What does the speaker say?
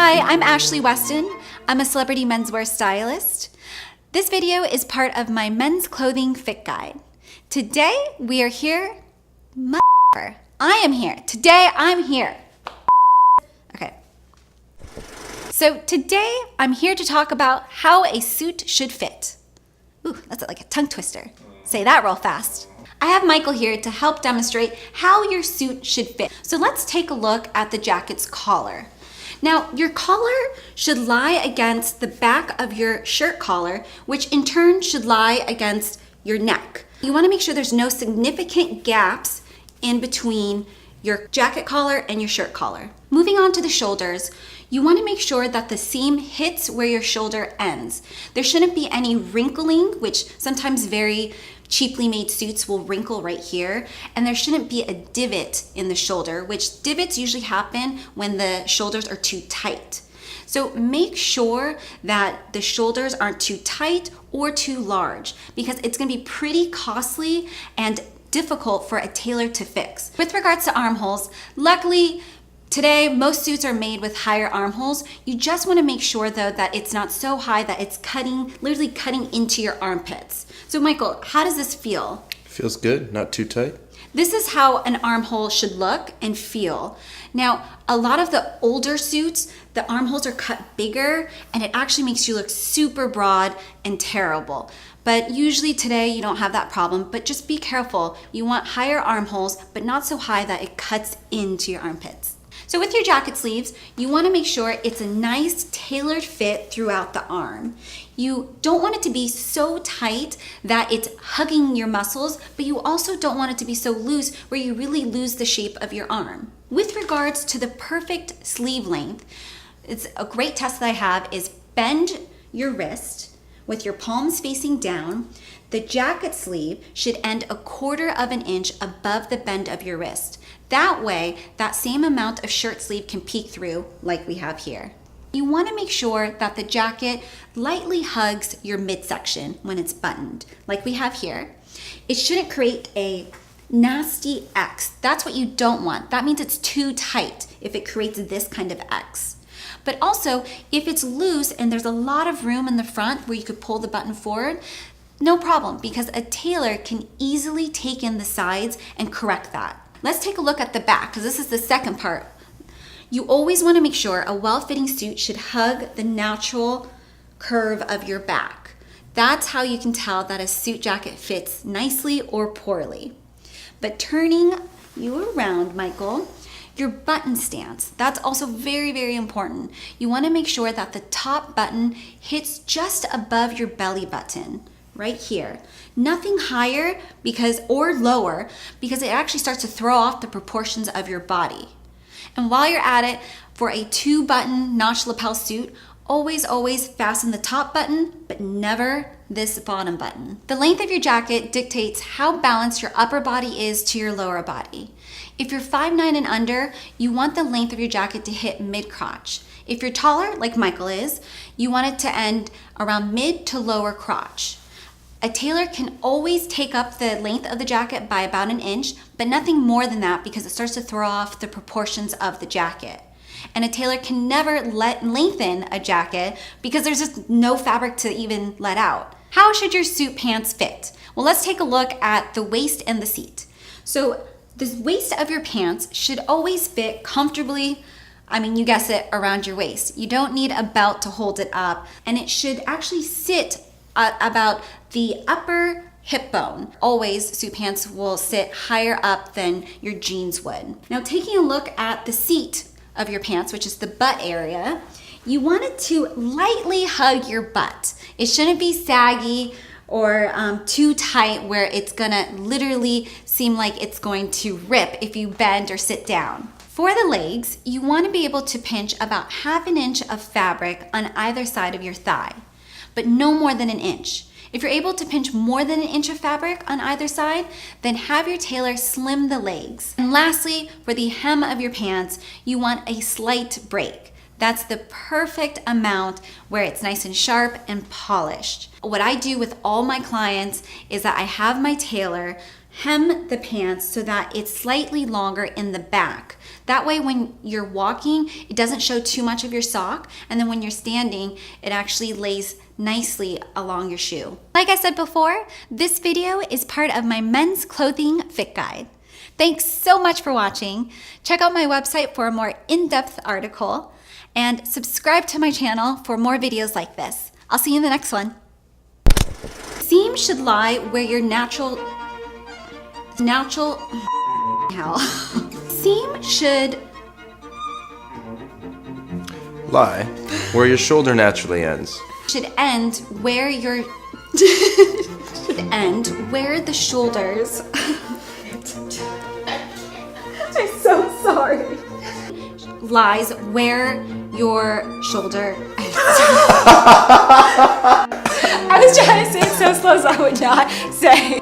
Hi, I'm Ashley Weston. I'm a celebrity menswear stylist. This video is part of my men's clothing fit guide. Today we are here. I am here. Today I'm here. Okay. So today I'm here to talk about how a suit should fit. Ooh, that's like a tongue twister. Say that real fast. I have Michael here to help demonstrate how your suit should fit. So let's take a look at the jacket's collar. Now, your collar should lie against the back of your shirt collar, which in turn should lie against your neck. You want to make sure there's no significant gaps in between your jacket collar and your shirt collar. Moving on to the shoulders, you want to make sure that the seam hits where your shoulder ends. There shouldn't be any wrinkling, which sometimes very cheaply made suits will wrinkle right here, and there shouldn't be a divot in the shoulder, which divots usually happen when the shoulders are too tight. So make sure that the shoulders aren't too tight or too large, because it's going to be pretty costly and difficult for a tailor to fix. With regards to armholes, luckily today most suits are made with higher armholes. You just want to make sure though that it's not so high that it's literally cutting into your armpits. So Michael, how does this feel? Feels good, not too tight. This is how an armhole should look and feel. Now, a lot of the older suits, the armholes are cut bigger and it actually makes you look super broad and terrible. But usually today you don't have that problem, but just be careful. You want higher armholes, but not so high that it cuts into your armpits. So with your jacket sleeves, you want to make sure it's a nice tailored fit throughout the arm. You don't want it to be so tight that it's hugging your muscles, but you also don't want it to be so loose where you really lose the shape of your arm. With regards to the perfect sleeve length, it's a great test that I have is bend your wrist with your palms facing down. The jacket sleeve should end 1/4 of an inch above the bend of your wrist. That way, that same amount of shirt sleeve can peek through like we have here. You want to make sure that the jacket lightly hugs your midsection when it's buttoned, like we have here. It shouldn't create a nasty X. That's what you don't want. That means it's too tight if it creates this kind of X. But also, if it's loose and there's a lot of room in the front where you could pull the button forward, no problem, because a tailor can easily take in the sides and correct that. Let's take a look at the back, because this is the second part. You always want to make sure a well-fitting suit should hug the natural curve of your back. That's how you can tell that a suit jacket fits nicely or poorly. But turning you around, Michael, your button stance, that's also very, very important. You want to make sure that the top button hits just above your belly button, right here. Nothing higher or lower, because it actually starts to throw off the proportions of your body. And while you're at it, for a 2-button notch lapel suit, always fasten the top button, but never this bottom button. The length of your jacket dictates how balanced your upper body is to your lower body. If you're 5'9" and under, you want the length of your jacket to hit mid-crotch. If you're taller, like Michael is, you want it to end around mid to lower crotch. A tailor can always take up the length of the jacket by about 1 inch, but nothing more than that because it starts to throw off the proportions of the jacket. And a tailor can never lengthen a jacket because there's just no fabric to even let out. How should your suit pants fit? Well, let's take a look at the waist and the seat. So the waist of your pants should always fit comfortably, you guess it, around your waist. You don't need a belt to hold it up, and it should actually sit about the upper hip bone. Always, suit pants will sit higher up than your jeans would. Now, taking a look at the seat of your pants, which is the butt area, you want it to lightly hug your butt. It shouldn't be saggy or too tight where it's gonna literally seem like it's going to rip if you bend or sit down. For the legs, you want to be able to pinch about 1/2 inch of fabric on either side of your thigh, but no more than 1 inch. If you're able to pinch more than 1 inch of fabric on either side, then have your tailor slim the legs. And lastly, for the hem of your pants, you want a slight break. That's the perfect amount where it's nice and sharp and polished. What I do with all my clients is that I have my tailor hem the pants so that it's slightly longer in the back. That way when you're walking, it doesn't show too much of your sock, and then when you're standing, it actually lays nicely along your shoe. Like I said before, this video is part of my men's clothing fit guide. Thanks so much for watching. Check out my website for a more in-depth article, and subscribe to my channel for more videos like this. I'll see you in the next one. Seam should lie where your natural Seam should Lie where your shoulder naturally ends. end where your the shoulders. I'm so sorry. Lies where your shoulder. I was trying to say it so slow so I would not say.